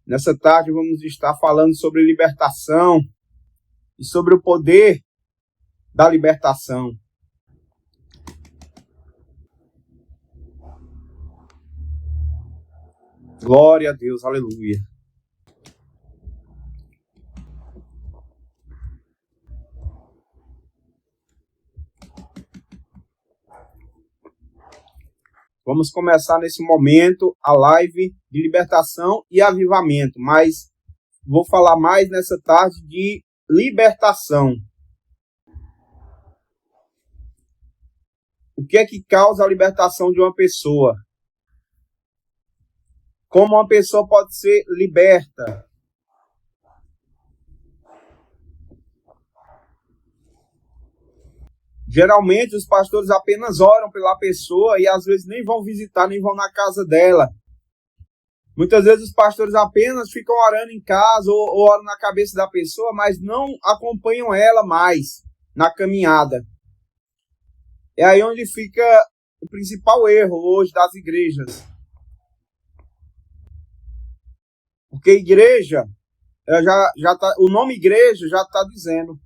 Nessa tarde vamos estar falando sobre libertação e sobre o poder da libertação. Glória a Deus, aleluia. Vamos começar nesse momento a live de libertação e avivamento, mas vou falar mais nessa tarde de libertação. O que é que causa a libertação de uma pessoa? Como uma pessoa pode ser liberta? Geralmente os pastores apenas oram pela pessoa e às vezes nem vão visitar, nem vão na casa dela. Muitas vezes os pastores apenas ficam orando em casa ou oram na cabeça da pessoa, mas não acompanham ela mais na caminhada. É aí onde fica o principal erro hoje das igrejas. Porque igreja, o nome igreja já está dizendo.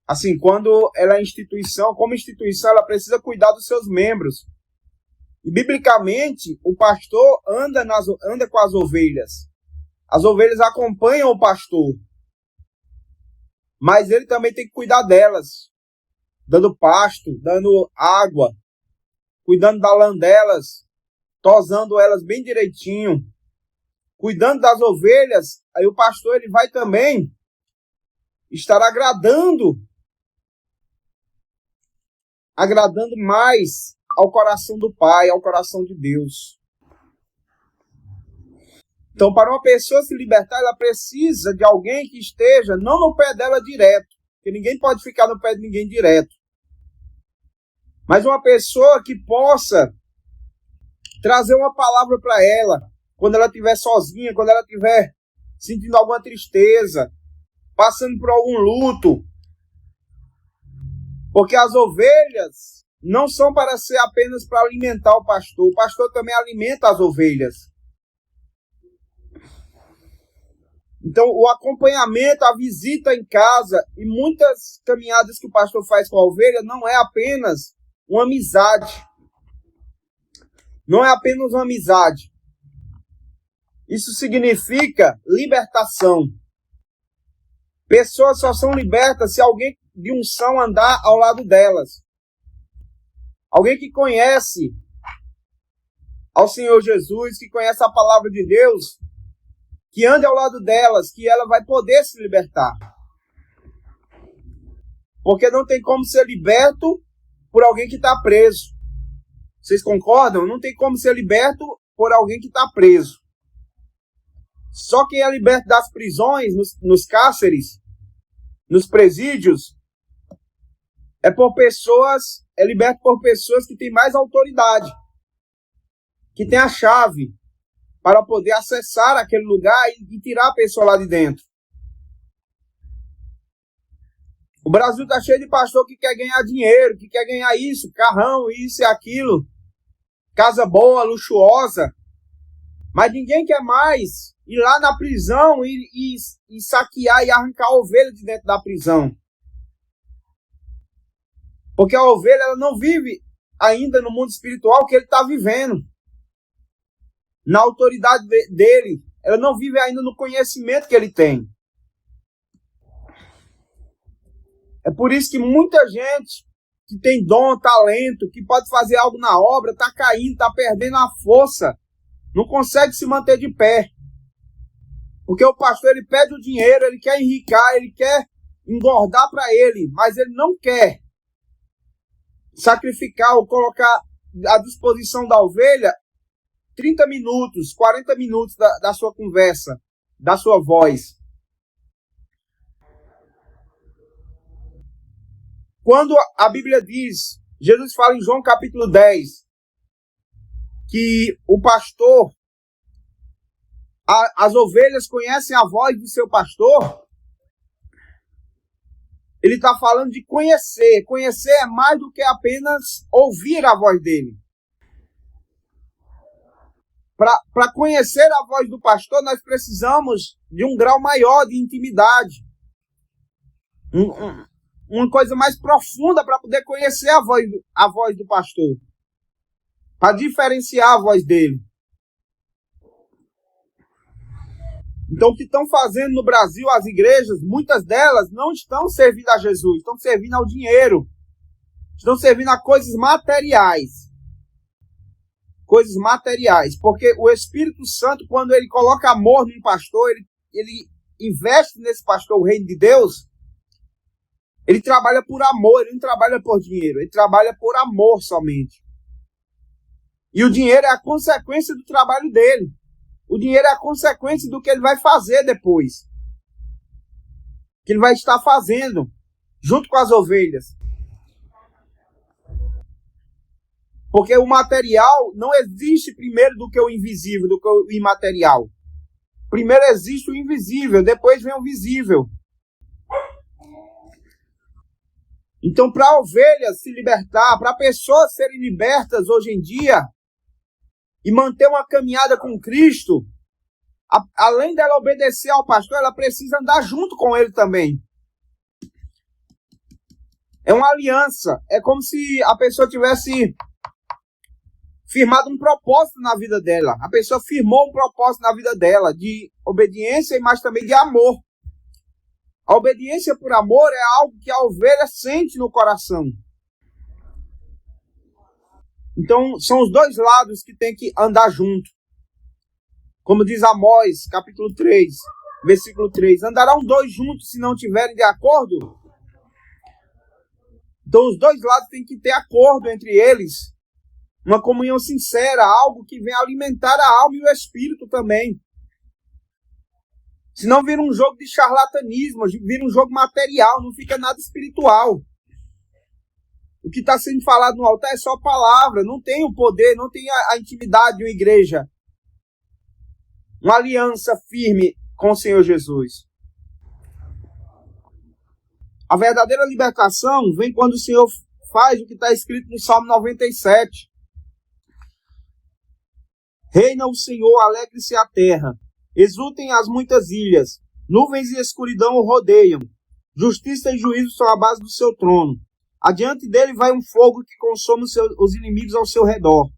Assim, quando ela é instituição, como instituição, ela precisa cuidar dos seus membros. E, biblicamente, o pastor anda com as ovelhas. As ovelhas acompanham o pastor. Mas ele também tem que cuidar delas. Dando pasto, dando água, cuidando da lã delas, tosando elas bem direitinho. Cuidando das ovelhas, aí o pastor ele vai também estar agradando mais ao coração do Pai, ao coração de Deus. Então, para uma pessoa se libertar, ela precisa de alguém que esteja não no pé dela direto, porque ninguém pode ficar no pé de ninguém direto, mas uma pessoa que possa trazer uma palavra para ela, quando ela estiver sozinha, quando ela estiver sentindo alguma tristeza, passando por algum luto. Porque as ovelhas não são para ser apenas para alimentar o pastor também alimenta as ovelhas. Então, o acompanhamento, a visita em casa e muitas caminhadas que o pastor faz com a ovelha não é apenas uma amizade. Não é apenas uma amizade. Isso significa libertação. Pessoas só são libertas se alguém de unção andar ao lado delas. Alguém que conhece ao Senhor Jesus, que conhece a palavra de Deus, que ande ao lado delas, que ela vai poder se libertar. Porque não tem como ser liberto por alguém que está preso. Vocês concordam? Não tem como ser liberto por alguém que está preso. Só quem é liberto das prisões, nos cárceres, nos presídios, é liberto por pessoas que têm mais autoridade, que têm a chave para poder acessar aquele lugar e tirar a pessoa lá de dentro. O Brasil está cheio de pastor que quer ganhar dinheiro, que quer ganhar isso, carrão, isso e aquilo, casa boa, luxuosa, mas ninguém quer mais ir lá na prisão e saquear e arrancar a ovelha de dentro da prisão. Porque a ovelha ela não vive ainda no mundo espiritual que ele está vivendo. Na autoridade dele. Ela não vive ainda no conhecimento que ele tem. É por isso que muita gente que tem dom, talento, que pode fazer algo na obra, está caindo, está perdendo a força. Não consegue se manter de pé. Porque o pastor ele pede o dinheiro, ele quer enricar, ele quer engordar para ele, mas ele não quer sacrificar ou colocar à disposição da ovelha 30 minutos, 40 minutos da sua conversa, da sua voz. Quando a Bíblia diz, Jesus fala em João capítulo 10, que o pastor, as ovelhas conhecem a voz do seu pastor, ele está falando de conhecer. Conhecer é mais do que apenas ouvir a voz dele. Para conhecer a voz do pastor, nós precisamos de um grau maior de intimidade. Uma coisa mais profunda para poder conhecer a voz do pastor. Para diferenciar a voz dele. Então, o que estão fazendo no Brasil as igrejas, muitas delas não estão servindo a Jesus, estão servindo ao dinheiro. Estão servindo a coisas materiais. Coisas materiais. Porque o Espírito Santo, quando ele coloca amor num pastor, ele investe nesse pastor o reino de Deus, ele trabalha por amor, ele não trabalha por dinheiro, ele trabalha por amor somente. E o dinheiro é a consequência do trabalho dele. O dinheiro é a consequência do que ele vai fazer depois. Que ele vai estar fazendo, junto com as ovelhas. Porque o material não existe primeiro do que o invisível, do que o imaterial. Primeiro existe o invisível, depois vem o visível. Então, para a ovelha se libertar, para pessoas serem libertas hoje em dia, e manter uma caminhada com Cristo, além dela obedecer ao pastor, ela precisa andar junto com ele também. É uma aliança. É como se a pessoa tivesse firmado um propósito na vida dela. A pessoa firmou um propósito na vida dela, de obediência, mas também de amor. A obediência por amor é algo que a ovelha sente no coração. Então, são os dois lados que tem que andar junto. Como diz Amós, capítulo 3, versículo 3. Andarão dois juntos se não tiverem de acordo? Então, os dois lados têm que ter acordo entre eles. Uma comunhão sincera, algo que venha alimentar a alma e o espírito também. Senão vira um jogo de charlatanismo, vira um jogo material, não fica nada espiritual. O que está sendo falado no altar é só palavra, não tem o poder, não tem a intimidade de uma igreja. Uma aliança firme com o Senhor Jesus. A verdadeira libertação vem quando o Senhor faz o que está escrito no Salmo 97. Reina o Senhor, alegre-se a terra. Exultem as muitas ilhas. Nuvens e escuridão o rodeiam. Justiça e juízo são a base do seu trono. Adiante dele vai um fogo que consome os inimigos ao seu redor.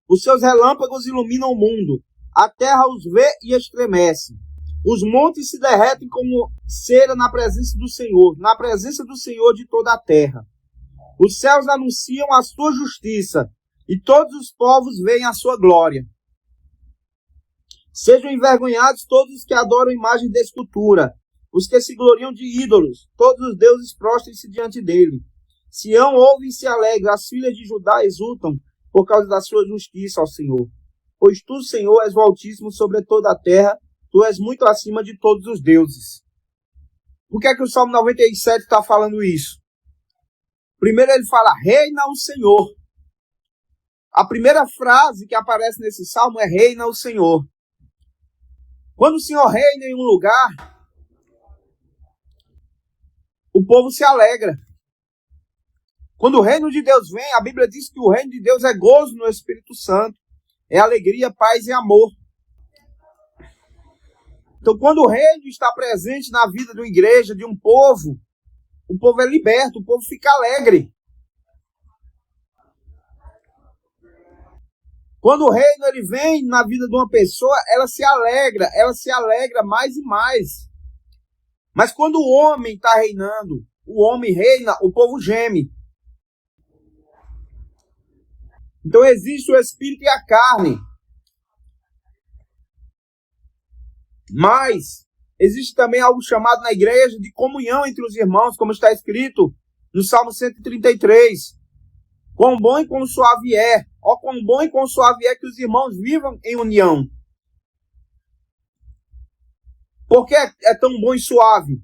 Os seus relâmpagos iluminam o mundo. A terra os vê e estremece. Os montes se derretem como cera na presença do Senhor, na presença do Senhor de toda a terra. Os céus anunciam a sua justiça, e todos os povos veem a sua glória. Sejam envergonhados todos os que adoram imagem de escultura, os que se gloriam de ídolos, todos os deuses prostrem-se diante dele. Sião ouve e se alegra, as filhas de Judá exultam por causa da sua justiça ao Senhor. Pois tu, Senhor, és o Altíssimo sobre toda a terra, tu és muito acima de todos os deuses. Por que é que o Salmo 97 está falando isso? Primeiro ele fala, reina o Senhor. A primeira frase que aparece nesse salmo é reina o Senhor. Quando o Senhor reina em um lugar, o povo se alegra. Quando o reino de Deus vem, a Bíblia diz que o reino de Deus é gozo no Espírito Santo. É alegria, paz e amor. Então, quando o reino está presente na vida de uma igreja, de um povo, o povo é liberto, o povo fica alegre. Quando o reino ele vem na vida de uma pessoa, ela se alegra mais e mais. Mas quando o homem está reinando, o homem reina, o povo geme. Então existe o espírito e a carne. Mas existe também algo chamado na igreja de comunhão entre os irmãos, como está escrito no Salmo 133. Quão bom e quão suave é. Ó, quão bom e quão suave é que os irmãos vivam em união. Por que é tão bom e suave?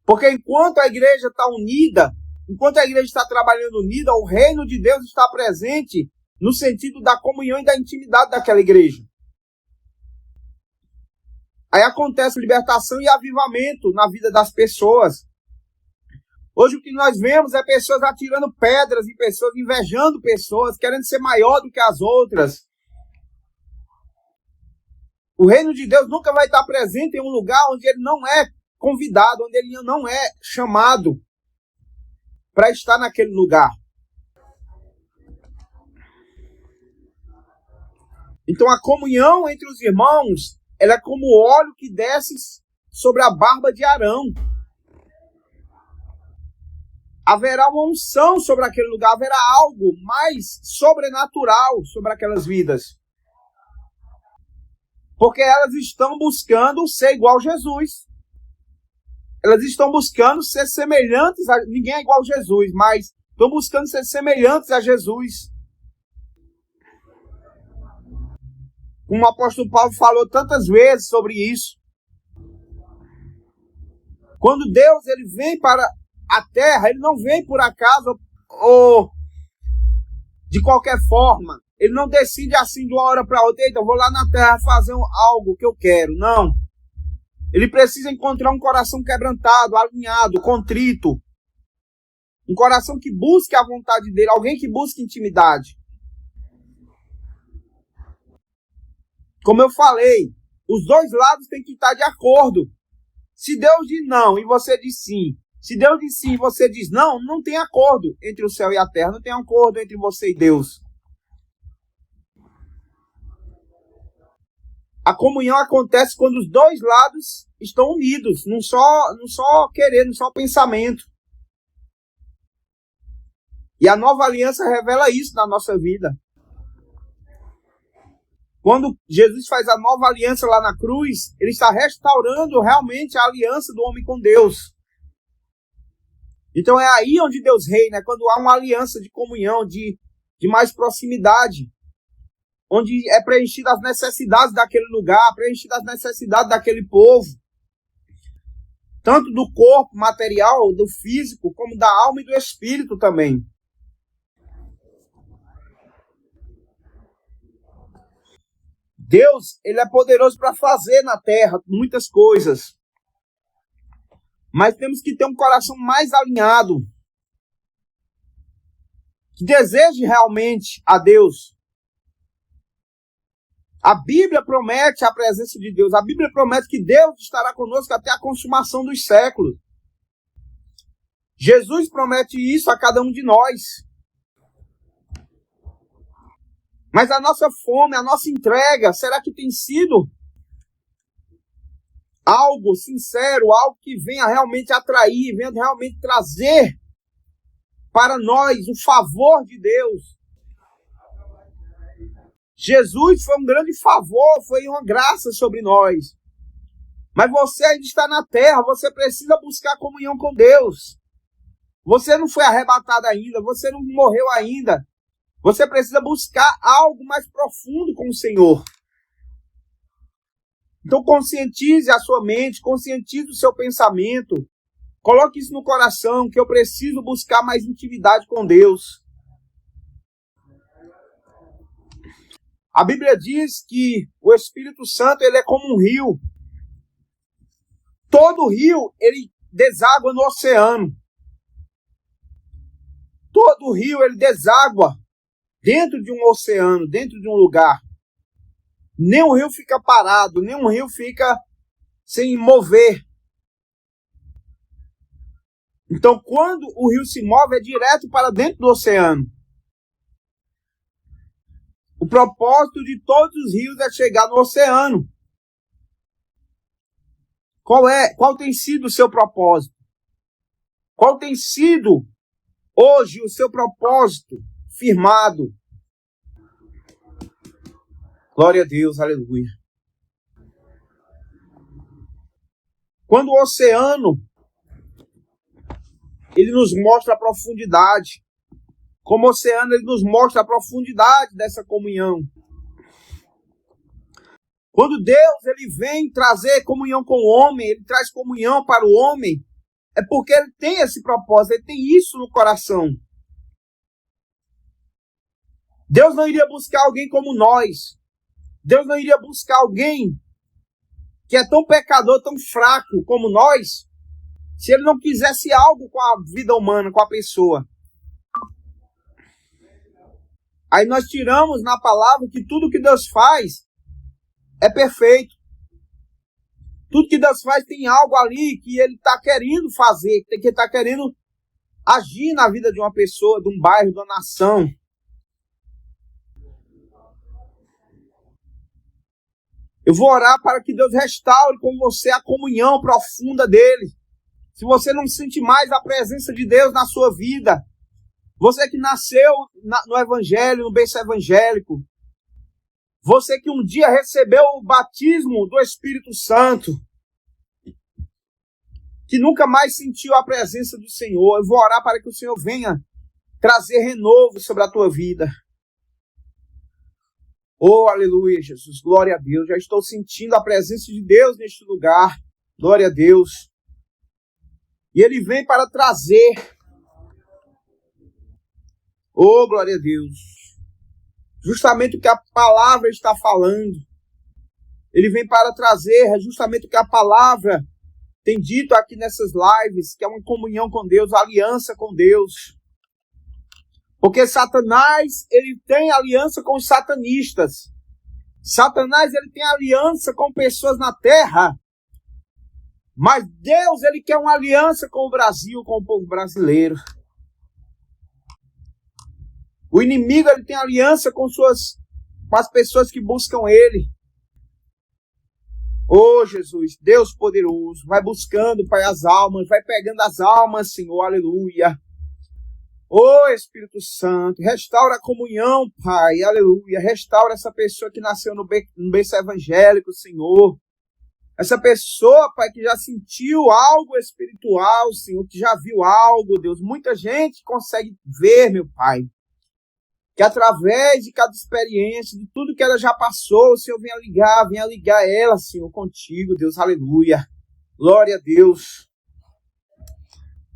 Porque enquanto a igreja está unida, enquanto a igreja está trabalhando unida, o reino de Deus está presente no sentido da comunhão e da intimidade daquela igreja. Aí acontece libertação e avivamento na vida das pessoas. Hoje o que nós vemos é pessoas atirando pedras em pessoas, invejando pessoas, querendo ser maior do que as outras. O reino de Deus nunca vai estar presente em um lugar onde ele não é convidado, onde ele não é chamado para estar naquele lugar. Então a comunhão entre os irmãos, ela é como o óleo que desce sobre a barba de Arão. Haverá uma unção sobre aquele lugar, haverá algo mais sobrenatural sobre aquelas vidas. Porque elas estão buscando ser igual a Jesus. Elas estão buscando ser semelhantes a... Ninguém é igual a Jesus, mas estão buscando ser semelhantes a Jesus. Como o apóstolo Paulo falou tantas vezes sobre isso. Quando Deus ele vem para a terra, ele não vem por acaso ou de qualquer forma. Ele não decide assim de uma hora para outra, eita, eu vou lá na terra fazer algo que eu quero. Não. Ele precisa encontrar um coração quebrantado, alinhado, contrito. Um coração que busque a vontade dele, alguém que busque intimidade. Como eu falei, os dois lados têm que estar de acordo. Se Deus diz não e você diz sim, se Deus diz sim e você diz não, não tem acordo entre o céu e a terra, não tem acordo entre você e Deus. A comunhão acontece quando os dois lados estão unidos, num só querer, num só pensamento. E a nova aliança revela isso na nossa vida. Quando Jesus faz a nova aliança lá na cruz, ele está restaurando realmente a aliança do homem com Deus. Então é aí onde Deus reina, é quando há uma aliança de comunhão, de mais proximidade. Onde é preenchida as necessidades daquele lugar, preenchida as necessidades daquele povo. Tanto do corpo material, do físico, como da alma e do espírito também. Deus, ele é poderoso para fazer na terra muitas coisas. Mas temos que ter um coração mais alinhado. Que deseje realmente a Deus. A Bíblia promete a presença de Deus. A Bíblia promete que Deus estará conosco até a consumação dos séculos. Jesus promete isso a cada um de nós. Mas a nossa fome, a nossa entrega, será que tem sido algo sincero, algo que venha realmente atrair, venha realmente trazer para nós o favor de Deus? Jesus foi um grande favor, foi uma graça sobre nós. Mas você ainda está na terra, você precisa buscar comunhão com Deus. Você não foi arrebatado ainda, você não morreu ainda. Você precisa buscar algo mais profundo com o Senhor. Então conscientize a sua mente, conscientize o seu pensamento. Coloque isso no coração, que eu preciso buscar mais intimidade com Deus. A Bíblia diz que o Espírito Santo ele é como um rio. Todo rio ele deságua no oceano. Todo rio ele deságua dentro de um oceano, dentro de um lugar. Nenhum rio fica parado, nenhum rio fica sem mover. Então, quando o rio se move, é direto para dentro do oceano. O propósito de todos os rios é chegar no oceano. Qual tem sido o seu propósito? Qual tem sido hoje o seu propósito firmado? Glória a Deus, aleluia. Quando o oceano, ele nos mostra a profundidade. Como o oceano, ele nos mostra a profundidade dessa comunhão. Quando Deus ele vem trazer comunhão com o homem, ele traz comunhão para o homem, é porque ele tem esse propósito, ele tem isso no coração. Deus não iria buscar alguém como nós. Deus não iria buscar alguém que é tão pecador, tão fraco como nós, Se ele não quisesse algo com a vida humana, com a pessoa. Aí nós tiramos na palavra que tudo que Deus faz é perfeito. Tudo que Deus faz tem algo ali que ele está querendo fazer, que ele está querendo agir na vida de uma pessoa, de um bairro, de uma nação. Eu vou orar para que Deus restaure com você a comunhão profunda dele. Se você não sente mais a presença de Deus na sua vida, você que nasceu no evangelho, no berço evangélico, você que um dia recebeu o batismo do Espírito Santo, que nunca mais sentiu a presença do Senhor, eu vou orar para que o Senhor venha trazer renovo sobre a tua vida. Oh, aleluia, Jesus, glória a Deus. Já estou sentindo a presença de Deus neste lugar. Glória a Deus. E Ele vem para trazer. Oh, glória a Deus. Justamente o que a palavra está falando. Ele vem para trazer justamente o que a palavra tem dito aqui nessas lives, que é uma comunhão com Deus, aliança com Deus. Porque Satanás, ele tem aliança com os satanistas. Satanás, ele tem aliança com pessoas na terra. Mas Deus, ele quer uma aliança com o Brasil, com o povo brasileiro. O inimigo, ele tem aliança com as pessoas que buscam ele. Oh, Jesus, Deus poderoso, vai buscando, Pai, as almas, vai pegando as almas, Senhor, aleluia. Oh, Espírito Santo, restaura a comunhão, Pai, aleluia. Restaura essa pessoa que nasceu no berço evangélico, Senhor. Essa pessoa, Pai, que já sentiu algo espiritual, Senhor, que já viu algo, Deus. Muita gente consegue ver, meu Pai, que através de cada experiência, de tudo que ela já passou, o Senhor venha ligar ela, Senhor, contigo, Deus, aleluia. Glória a Deus.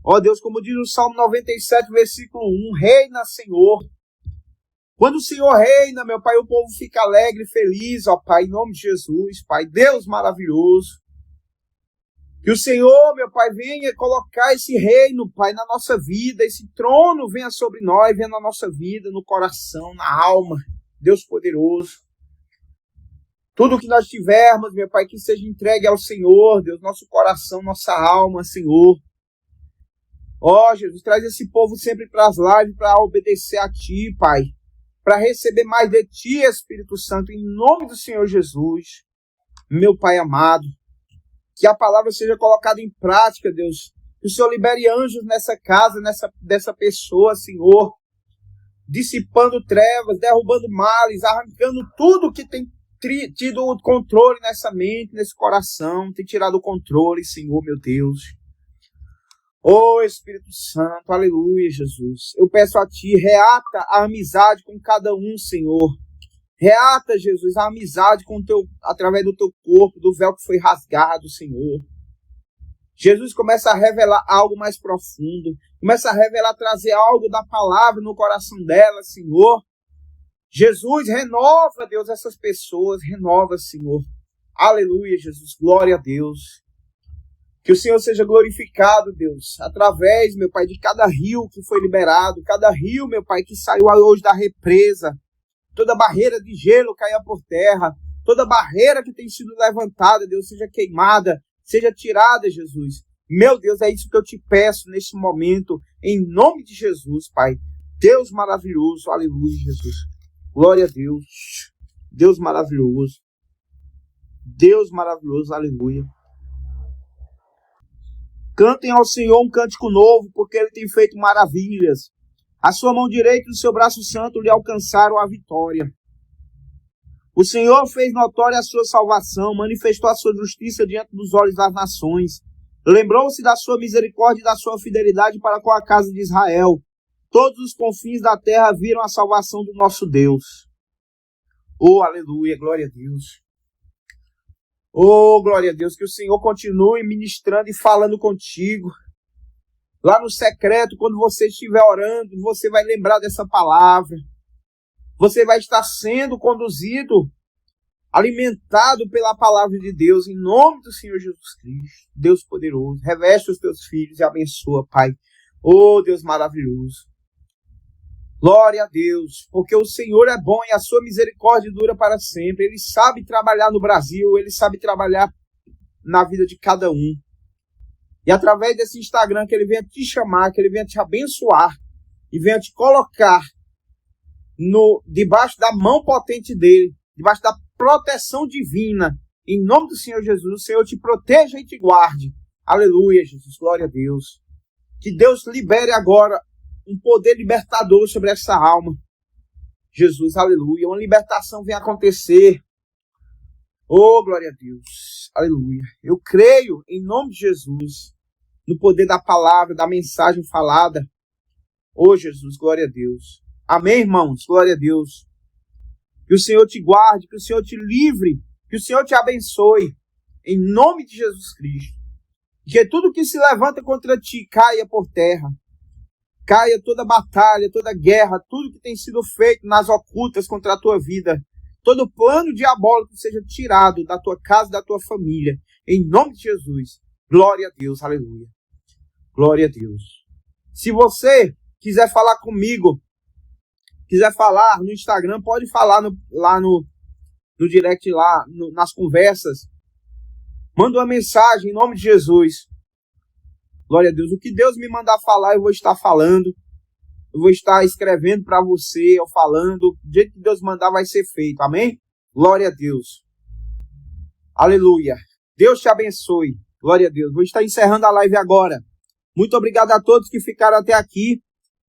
Ó Deus, como diz o Salmo 97, versículo 1, reina, Senhor. Quando o Senhor reina, meu Pai, o povo fica alegre, feliz, ó Pai, em nome de Jesus, Pai, Deus maravilhoso. Que o Senhor, meu Pai, venha colocar esse reino, Pai, na nossa vida, esse trono venha sobre nós, venha na nossa vida, no coração, na alma, Deus poderoso. Tudo que nós tivermos, meu Pai, que seja entregue ao Senhor, Deus, nosso coração, nossa alma, Senhor. Ó, Jesus, traz esse povo sempre para as lives, para obedecer a Ti, Pai, para receber mais de Ti, Espírito Santo, em nome do Senhor Jesus, meu Pai amado. Que a palavra seja colocada em prática, Deus. Que o Senhor libere anjos nessa casa, dessa pessoa, Senhor. Dissipando trevas, derrubando males, arrancando tudo que tem tido o controle nessa mente, nesse coração. Tem tirado o controle, Senhor, meu Deus. Oh, Espírito Santo, aleluia, Jesus. Eu peço a Ti, reata a amizade com cada um, Senhor. Reata, Jesus, a amizade através do Teu corpo, do véu que foi rasgado, Senhor. Jesus começa a revelar algo mais profundo. Começa a revelar, trazer algo da palavra no coração dela, Senhor. Jesus, renova, Deus, essas pessoas. Renova, Senhor. Aleluia, Jesus. Glória a Deus. Que o Senhor seja glorificado, Deus, através, meu Pai, de cada rio que foi liberado. Cada rio, meu Pai, que saiu hoje da represa. Toda barreira de gelo caia por terra. Toda barreira que tem sido levantada, Deus, seja queimada, seja tirada, Jesus. Meu Deus, é isso que eu te peço neste momento, em nome de Jesus, Pai. Deus maravilhoso, aleluia, Jesus. Glória a Deus. Deus maravilhoso. Deus maravilhoso, aleluia. Cantem ao Senhor um cântico novo, porque Ele tem feito maravilhas. A sua mão direita e o seu braço santo lhe alcançaram a vitória. O Senhor fez notória a sua salvação, manifestou a sua justiça diante dos olhos das nações. Lembrou-se da sua misericórdia e da sua fidelidade para com a casa de Israel. Todos os confins da terra viram a salvação do nosso Deus. Oh, aleluia, glória a Deus. Oh, glória a Deus, que o Senhor continue ministrando e falando contigo. Lá no secreto, quando você estiver orando, você vai lembrar dessa palavra. Você vai estar sendo conduzido alimentado pela palavra de Deus, em nome do Senhor Jesus Cristo, Deus poderoso, reveste os teus filhos e abençoa, Pai. Oh, Deus maravilhoso. Glória a Deus, porque o Senhor é bom e a sua misericórdia dura para sempre. Ele sabe trabalhar no Brasil, Ele sabe trabalhar na vida de cada um. E através desse Instagram, que Ele venha te chamar, que Ele venha te abençoar e venha te colocar debaixo da mão potente dEle, debaixo da proteção divina. Em nome do Senhor Jesus, o Senhor te proteja e te guarde. Aleluia, Jesus, glória a Deus. Que Deus libere agora um poder libertador sobre essa alma. Jesus, aleluia. Uma libertação vem acontecer. Oh, glória a Deus. Aleluia. Eu creio, em nome de Jesus, no poder da palavra, da mensagem falada. Oh, Jesus, glória a Deus. Amém, irmãos? Glória a Deus. Que o Senhor te guarde, que o Senhor te livre, que o Senhor te abençoe. Em nome de Jesus Cristo. Que tudo que se levanta contra ti caia por terra. Caia toda batalha, toda guerra, tudo que tem sido feito nas ocultas contra a tua vida. Todo plano diabólico seja tirado da tua casa, da tua família. Em nome de Jesus. Glória a Deus, aleluia. Glória a Deus. Se você quiser falar comigo, quiser falar no Instagram, pode falar lá no direct, lá nas conversas. Manda uma mensagem em nome de Jesus. Glória a Deus. O que Deus me mandar falar, eu vou estar falando. Eu vou estar escrevendo para você, ou falando. Do jeito que Deus mandar, vai ser feito. Amém? Glória a Deus. Aleluia. Deus te abençoe. Glória a Deus. Vou estar encerrando a live agora. Muito obrigado a todos que ficaram até aqui.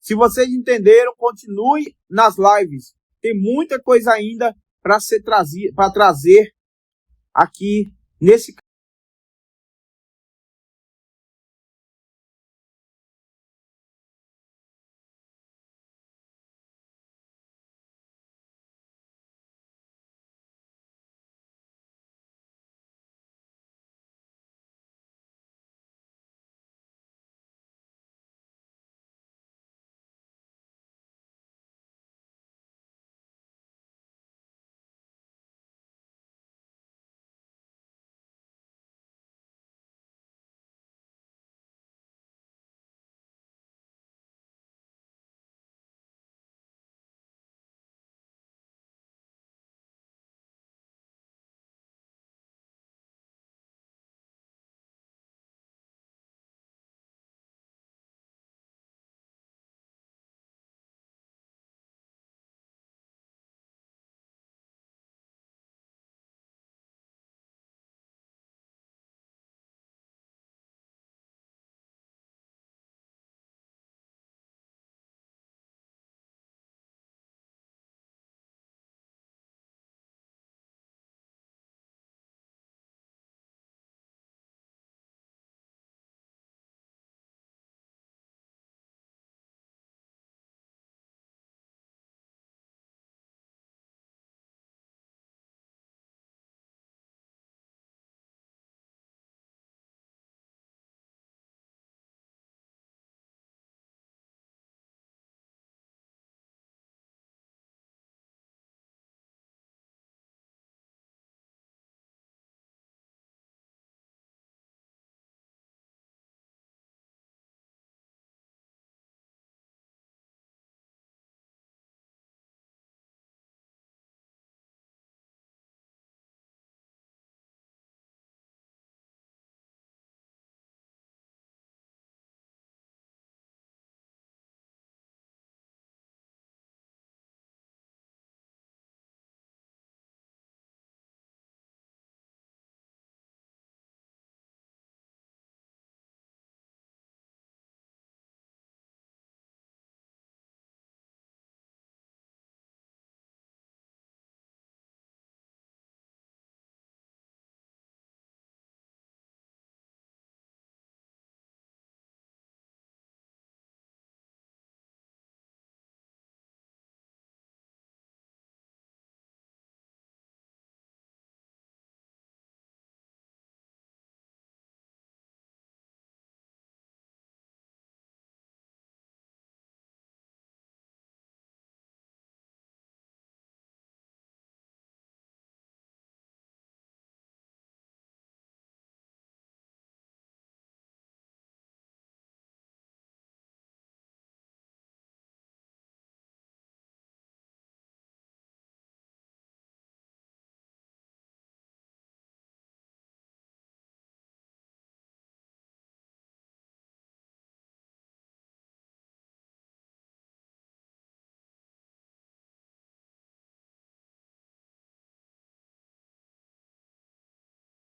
Se vocês entenderam, continue nas lives. Tem muita coisa ainda para trazer aqui nesse